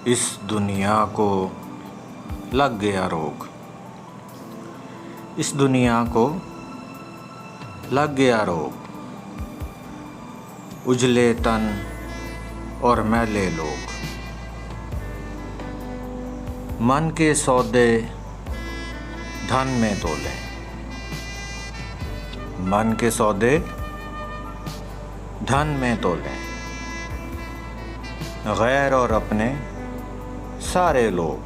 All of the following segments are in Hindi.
इस दुनिया को लग गया रोग। इस दुनिया को लग गया रोग। उजले तन और मैले लोग, मन के सौदे धन में तोलें। मन के सौदे धन में तोलें। गैर और अपने सारे लोग,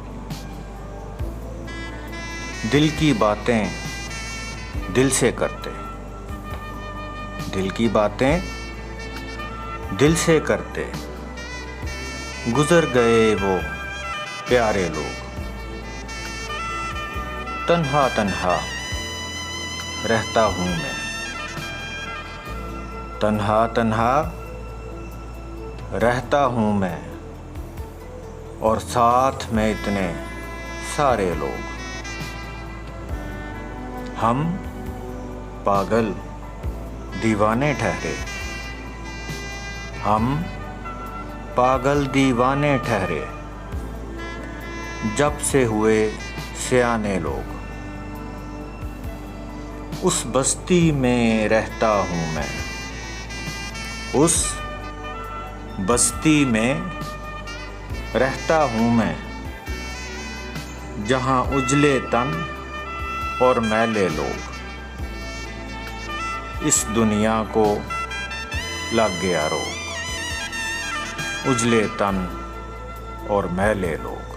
दिल की बातें दिल से करते। दिल की बातें दिल से करते। गुजर गए वो प्यारे लोग। तन्हा तन्हा रहता हूँ मैं। तन्हा तन्हा रहता हूँ मैं, और साथ में इतने सारे लोग। हम पागल दीवाने ठहरे। हम पागल दीवाने ठहरे, जब से हुए सयाने लोग। उस बस्ती में रहता हूँ मैं। उस बस्ती में रहता हूँ मैं, जहाँ उजले तन और मैले लोग। इस दुनिया को लग गया रोग। उजले तन और मैले लोग।